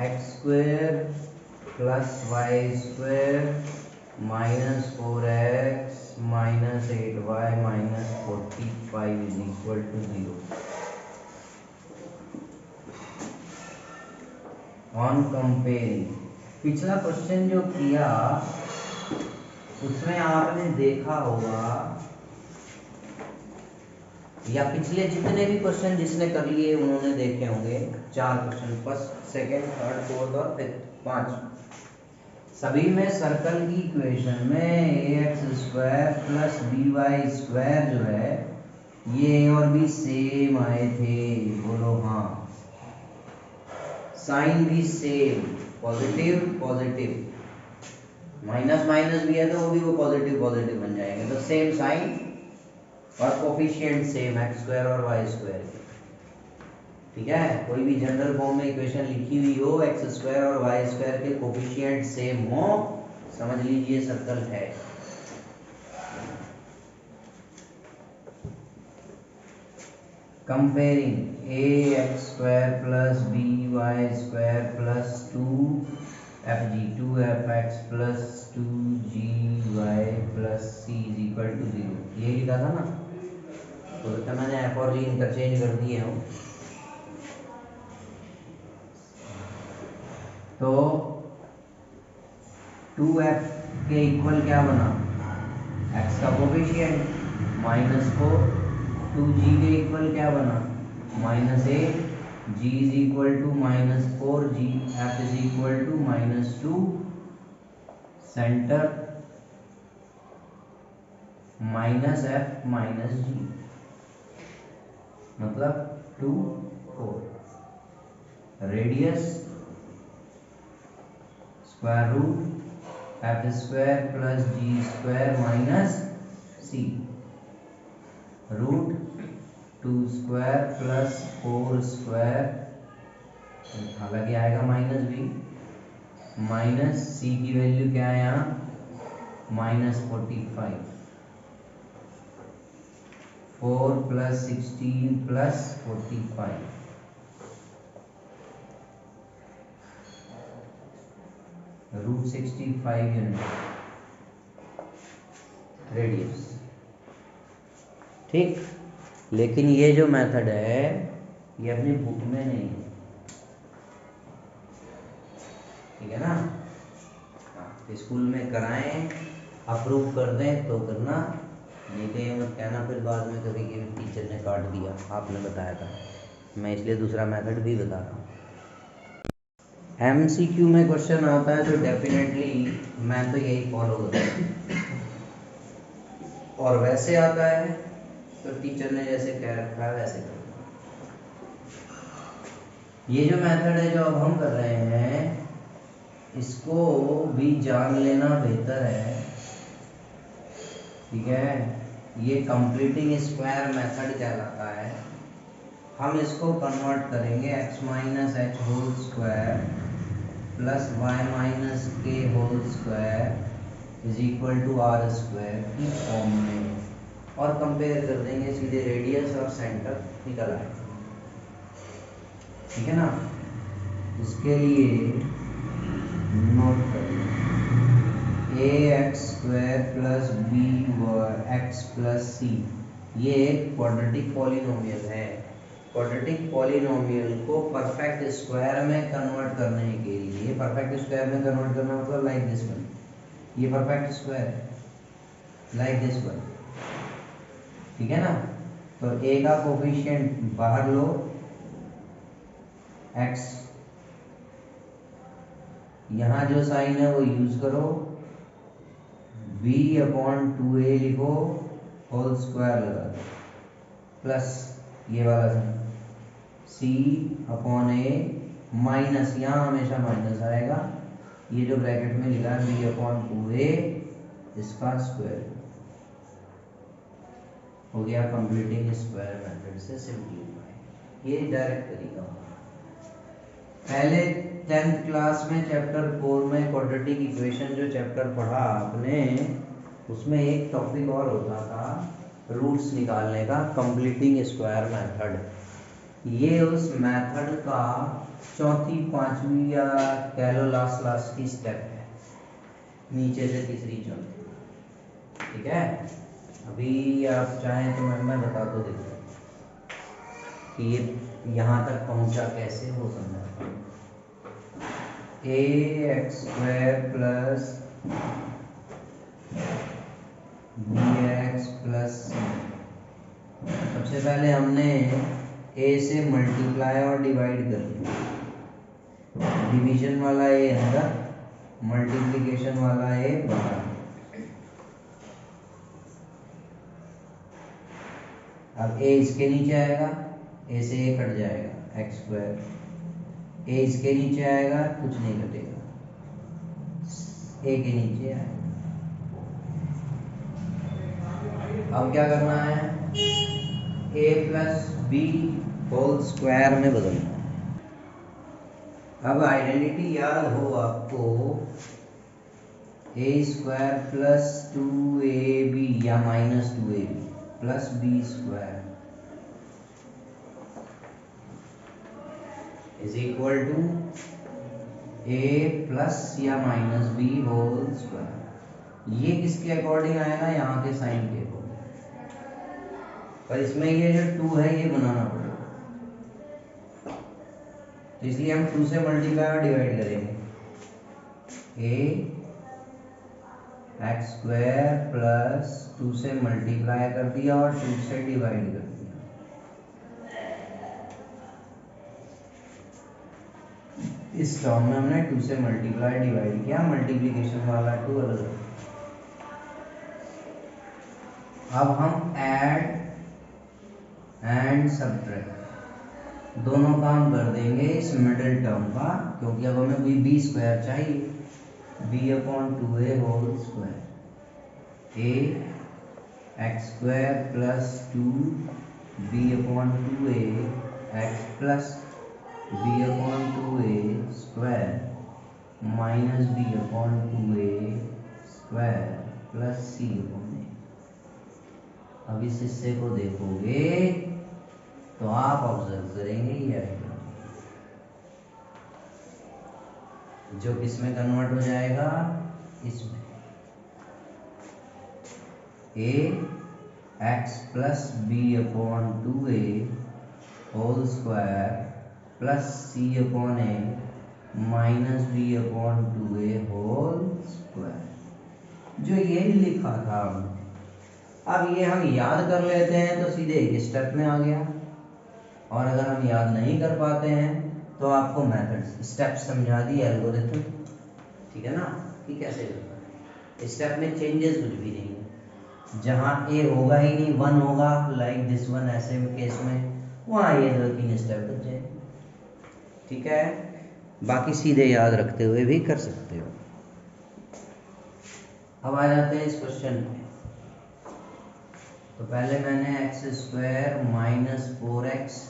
X square plus Y square minus 4x minus 8y minus 45 is equal to 0। On comparing, पिछला question जो किया उसमें आपने देखा होगा, या पिछले जितने भी क्वेश्चन जिसने कर लिए उन्होंने देखे होंगे, 4 question, first second third fourth और फिफ्थ, 5, सभी में सर्कल की इक्वेशन में ax square plus by square जो है ये a और b सेम आए थे। बोलो हाँ। साइन भी same, positive positive, minus minus भी है तो वो भी वो पॉजिटिव पॉजिटिव बन जाएंगे, तो सेम साइन और कोफिशिएंट सेम एक्स स्क्वायर और वाई स्क्वायर। ठीक है, कोई भी जनरल फॉर्म में इक्वेशन लिखी हुई हो, एक्स स्क्वायर और वाई स्क्वायर के कोफिशिएंट सेम हो, समझ लीजिए सर्कल है। Comparing A X square plus B Y square plus 2f(2f(x) plus 2g(y) plus c is equal to 0। ये लिखा था ना, तो मैंने f और g इंटरचेंज कर दिए हूँ। तो 2f के इक्वल क्या बना, x का कोफिशिएंट माइनस 4, 2g के इक्वल क्या बना, -8, g is equal to -4g, f is equal to -2, centre -f -g, मतलब 2 4, radius square root F square plus G square minus C, root 2 square plus 4 square, हालांकि आएगा minus भी, minus सी की value क्या है यहाँ, -45, 4 plus 16 plus 45, root 65 unit radius. ठीक, लेकिन ये जो मेथड है ये अपनी बुक में नहीं है, ठीक है ना। हाँ, स्कूल में कराएं, अप्रूव कर दें तो करना, नहीं तो ये मत कहना फिर बाद में कभी कि टीचर ने काट दिया, आपने बताया था। मैं इसलिए दूसरा मेथड भी बता रहा हूँ। MCQ में क्वेश्चन आता है तो डेफिनेटली मैं तो यही फॉलो करता हूँ, और वैसे आता है तो टीचर ने जैसे कह रखा है वैसे करना। ये जो मेथड है जो अब हम कर रहे हैं इसको भी जान लेना बेहतर है, ठीक है। ये कंप्लीटिंग स्क्वायर मेथड कहलाता है। हम इसको कन्वर्ट करेंगे x minus H whole square plus Y minus K whole square is equal to R square की फॉर्म में, और कंपेयर कर देंगे, सीधे रेडियस और सेंटर निकल आएगा, ठीक है ना। इसके लिए नोट करिए A X square plus B X plus C, ये एक क्वाड्रेटिक पॉलिनोमियल है। क्वाड्रेटिक पॉलिनोमियल को परफेक्ट स्क्वायर में कन्वर्ट करने के लिए, परफेक्ट स्क्वायर में कन्वर्ट करना मतलब लाइक दिस वन, ये perfect square like this one, ठीक है ना। तो ए का कोफिशिएंट बाहर लो x, यहाँ जो साइन है वो यूज करो, b/2a लिखो, होल स्क्वायर लगा दो, प्लस ये वाला साइन c/a माइनस, यहाँ हमेशा माइनस आएगा, ये जो ब्रैकेट में लिखा है b/2a इसका स्क्वायर हो गया। कंप्लीटिंग स्क्वायर मेथड से सिंपलीफाई, ये डायरेक्ट तरीका होगा। पहले 10th क्लास में चैप्टर 4 में क्वाड्रेटिक इक्वेशन जो चैप्टर पढ़ा आपने, उसमें एक टॉपिक और होता था रूट्स निकालने का, कंप्लीटिंग स्क्वायर मेथड। ये उस मेथड का चौथी पांचवी या कह लो लास्ट की स्टेप है, नीचे से तीसरी चौथी। ठीक है, अभी आप चाहें तो मैं बता दो, देखो कि ये यहाँ तक पहुँचा कैसे हो समझाता हूँ। A X square plus B X plus C. सबसे पहले हमने ए से मल्टीप्लाई और डिवाइड कर दिया, डिवीजन वाला ए अंदर, मल्टीप्लिकेशन वाला ए बाहर। अब ए इसके नीचे आएगा, ए से ए कट जाएगा, एक्स स्क्वायर। ए इसके नीचे आएगा, कुछ नहीं कटेगा, ए के नीचे आएगा। अब क्या करना है, ए प्लस बी होल स्क्वायर में बदलना है। अब आइडेंटिटी याद हो आपको, ए स्क्वायर प्लस 2ab या minus 2ab plus B square is equal to A plus या माइनस बी होल स्क्वायर। ये किसके अकॉर्डिंग आएगा, यहाँ के साइन के अकॉर्डिंग, पर इसमें ये जो 2 है ये बनाना पड़ेगा, तो इसलिए हम 2 से मल्टीप्लाई और डिवाइड करेंगे। ए एक्स स्क्वायर प्लस 2 से मल्टीप्लाई कर दिया और 2 से डिवाइड कर दिया। इस टर्म में हमने 2 से मल्टीप्लाई डिवाइड किया, मल्टीप्लिकेशन वाला 2 अलग। अब हम ऐड एंड सब्ट्रैक्ट दोनों काम कर देंगे इस मिडिल टर्म का, क्योंकि अब हमें बी स्क्वायर चाहिए, b/2a whole square. A X square plus 2b/2a X plus b/2a square minus b/2a square plus c/a। अब इस हिस्से को देखोगे तो आप ऑब्जर्व करेंगे ये आएगा, जो किसमें कन्वर्ट हो जाएगा, इसमें। A X plus b/2a whole square plus c/a minus b/2a whole square, जो ये लिखा था। अब ये हम याद कर लेते हैं तो सीधे एक स्टेप में आ गया, और अगर हम याद नहीं कर पाते हैं तो आपको मेथड स्टेप समझा दी, एल्गोरिथम। ठीक है ना, कि कैसे करना है। स्टेप में चेंजेस कुछ भी नहीं है, जहाँ ए होगा ही नहीं, 1 होगा, लाइक दिस वन, ऐसे केस में वहाँ ये 2-3 स्टेप बच जाए। ठीक है, बाकी सीधे याद रखते हुए भी कर सकते हो। अब आ जाते हैं इस क्वेश्चन पे। तो पहले मैंने X square minus 4x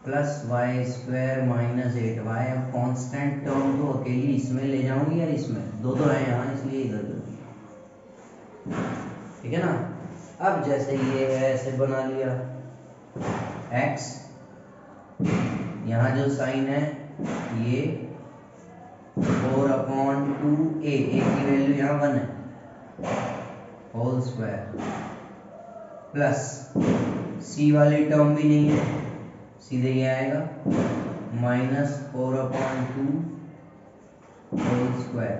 plus Y square minus 8y, अब कॉन्स्टेंट टर्म तो अकेली इसमें ले जाऊंगी या इसमें, दो तो है यहाँ, इसलिए इधर कर दिया। ठीक है ना, अब जैसे ये है ऐसे बना लिया, x यहाँ जो साइन है ये 4/2a, a की वैल्यू यहाँ 1 है, होल स्क्वायर प्लस c वाली टर्म भी नहीं है, सीधे ये आएगा माइनस 4/2 होल स्क्वायर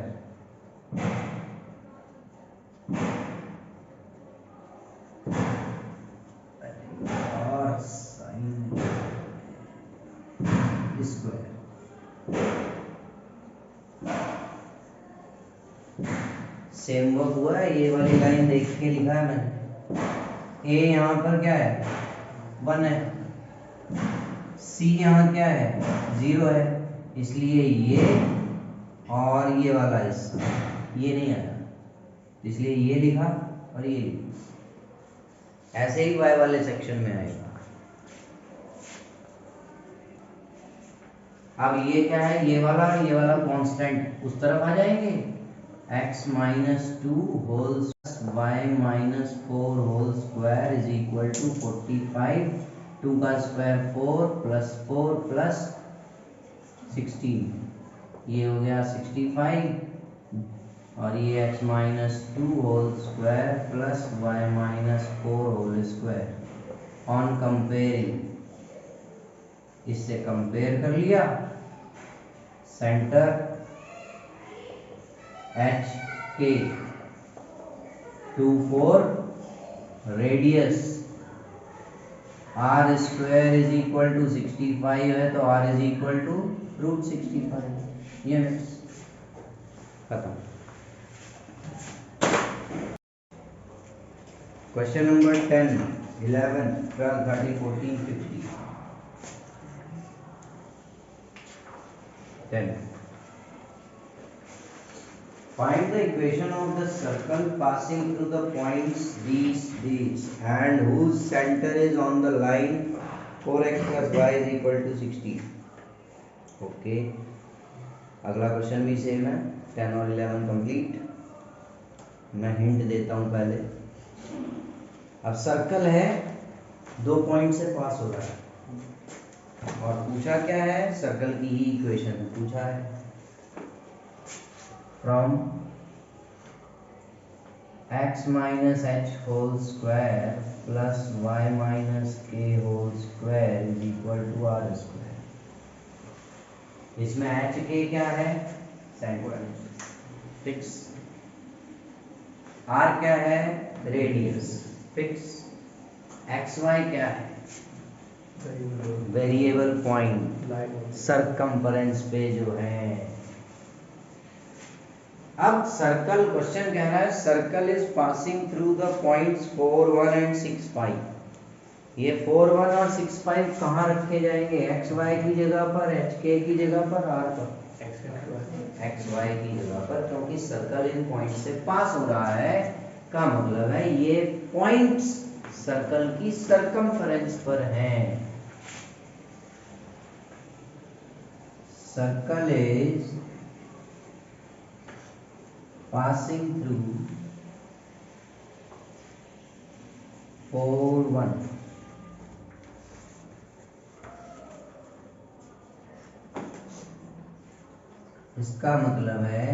और साइन स्क्वायर। सेम वर्क हुआ है, ये वाली लाइन देख के लिखा है मैंने। ए यहाँ पर क्या है, 1 है, सी यहाँ क्या है, 0 है, इसलिए ये और ये वाला हिस्सा ये नहीं आया, इसलिए ये लिखा और ये लिखा। ऐसे ही वाई वाले सेक्शन में आएगा। अब ये क्या है, ये वाला कांस्टेंट उस तरफ आ जाएंगे, x minus 2 whole Y minus 4 whole square is equal to 45, 2 का स्क्वायर 4 प्लस 4 प्लस 16, ये हो गया 65 और ये x minus 2 whole square plus y minus 4 whole square on comparing, इससे कंपेयर कर लिया, centre H K 2 4 radius R square is equal to 65 है तो R is equal to root 65 units. खत्म। Question number 10, 11, 12, 13, 14, 15, 10. Find the equation of the circle passing through the points these and whose center is on the line 4x plus y is equal to 16. Okay, अगला question भी same है, 10 और 11 complete. मैं hint देता हूँ पहले। अब circle है, 2 पॉइंट से पास हो रहा है और पूछा क्या है, सर्कल की ही इक्वेशन पूछा है। From x minus H whole square plus y minus K whole square is equal to R square. इसमें h के क्या है, सेंटर फिक्स, r क्या है, रेडियस फिक्स, xy क्या है, वेरिएबल पॉइंट सरकमफरेंस पे जो है। अब सर्कल, क्वेश्चन कह रहा है circle is passing through the points 4 1 and 6 5। ये 4 1 और 6 5 कहाँ रखे जाएंगे, एक्स वाई की जगह पर, एच के की जगह पर, आर पर, एक्स वाई की जगह पर, क्योंकि सर्कल इन पॉइंट से पास हो रहा है का मतलब है ये पॉइंट्स सर्कल की सरकमफरेंस पर हैं। सर्कल इज passing through 4 1 इसका मतलब है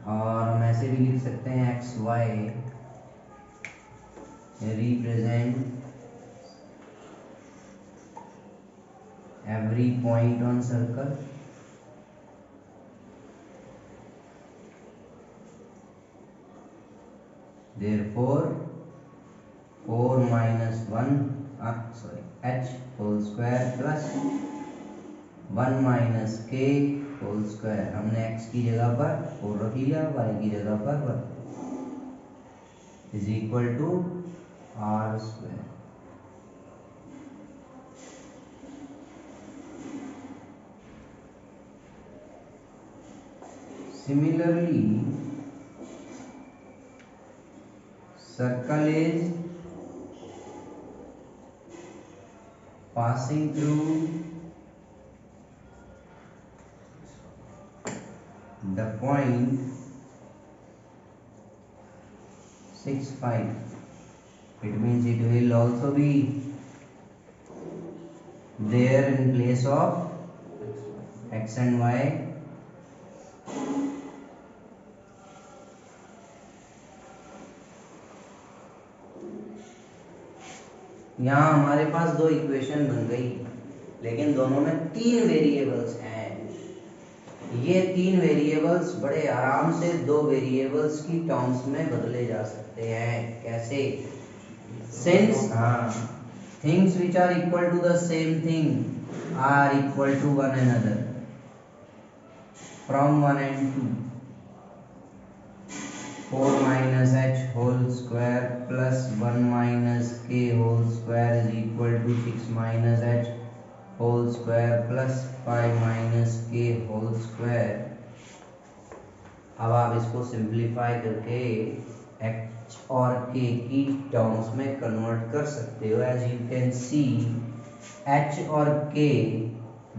और हम ऐसे भी लिख सकते हैं X Y represent every point on circle, therefore 4 minus 1 h whole square plus 1 minus k whole square, हमने x की जगह पर 4 रख लिया, y की जगह पर 1 is equal to r square। Similarly, circle is passing through the point 6 5. It means it will also be there in place of x and y. यहाँ हमारे पास 2 इक्वेशन बन गई, लेकिन दोनों में 3 वेरिएबल्स हैं। ये 3 वेरिएबल्स बड़े आराम से 2 वेरिएबल्स की टर्म्स में बदले जा सकते हैं। कैसे? Since things which are equal to the same thing are equal to one another from 1 and 2। 4 minus h whole square plus 1 minus k whole square is equal to 6 minus h whole square plus 5 minus k whole square। अब आप इसको simplify करके h और k की terms में convert कर सकते हो। As you can see h और k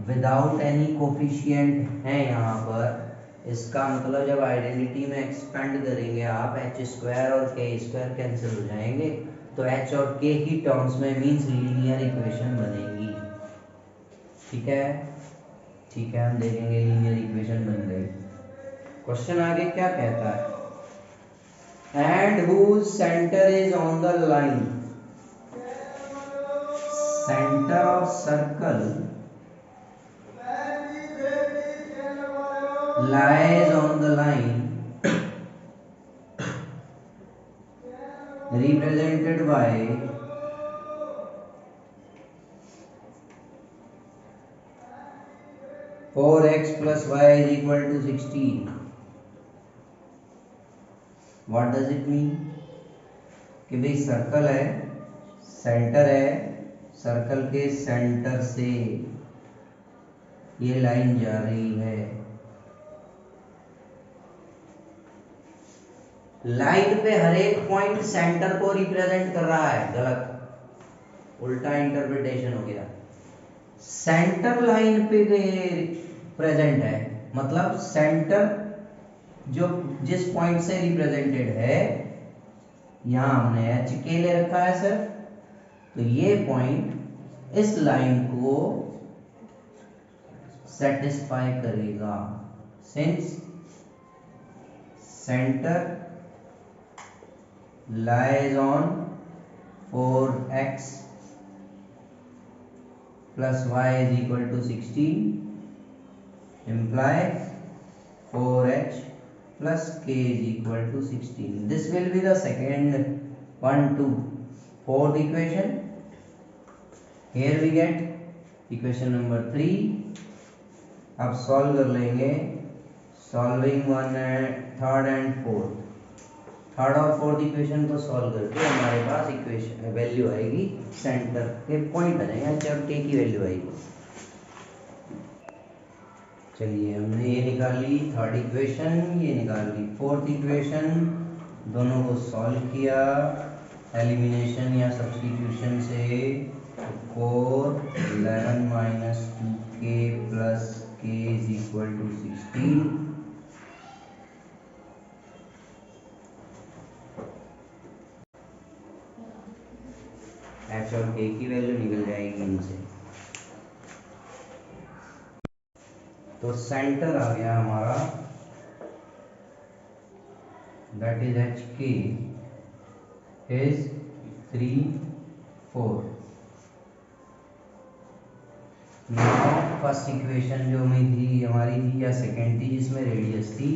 विदाउट एनी कोफिशिएंट है यहाँ पर। इसका मतलब जब आइडेंटिटी में एक्सपेंड करेंगे आप, एच स्क्वायर और के स्क्वायर कैंसिल हो जाएंगे तो एच और के की टर्म्स में मीन्स लीनियर इक्वेशन बनेगी। ठीक है, ठीक है, हम देखेंगे लीनियर इक्वेशन बन गई। क्वेश्चन आगे क्या कहता है, and whose center is on the line, center of circle lies on the line represented by 4x plus y is equal to 16। What does it mean कि भाई सर्कल है, सेंटर है, सर्कल के सेंटर से ये लाइन जा रही है, लाइन पे हर एक पॉइंट सेंटर को रिप्रेजेंट कर रहा है। गलत, उल्टा इंटरप्रिटेशन हो गया। सेंटर लाइन पे प्रेजेंट है, मतलब सेंटर जो जिस पॉइंट से रिप्रेजेंटेड है, यहां हमने एच के ले रखा है सर, तो ये पॉइंट इस लाइन को सेटिस्फाई करेगा, since centre lies on 4x plus y is equal to 16 imply 4h plus k is equal to 16. This will be the second one to fourth equation. Here we get equation number 3. अब solve कर लेंगे, solving one third and fourth. Third और fourth equation को solve करके हमारे पास equation value आएगी, centre के point बनेगा जब के की वैल्यू आएगी। चलिए, हमने ये निकाल ली थर्ड इक्वेशन, ये निकाल ली फोर्थ इक्वेशन, दोनों को सॉल्व किया एलिमिनेशन या सब्स्टिट्यूशन से। 4 11 minus 2k plus k is equal to 16। H और के की वैल्यू निकल जाएगी इनसे, तो सेंटर आ गया हमारा, दैट इज एच के इज 3 4। नाउ फर्स्ट इक्वेशन जो में थी हमारी थी या सेकेंड थी जिसमें रेडियस थी,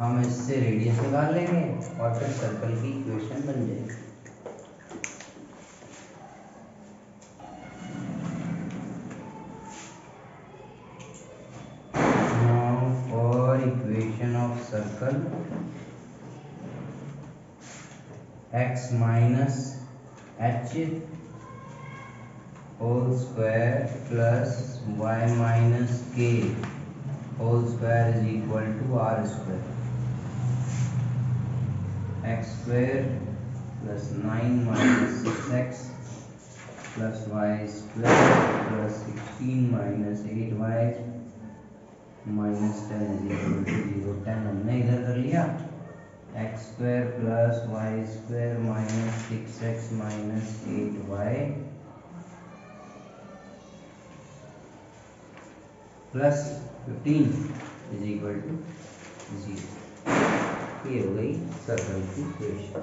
हम इससे रेडियस निकाल लेंगे और फिर सर्कल की इक्वेशन बन जाएगी। Now for equation of circle x minus H whole square plus y minus K whole square is equal to R square. x square plus 9 minus 6x plus y square plus 16 minus 8y minus 10 is equal to 0। 10 हमने इधर कर लिया, x square plus y square minus 6x minus 8y plus 15 is equal to 0। ये हो गई circle की equation.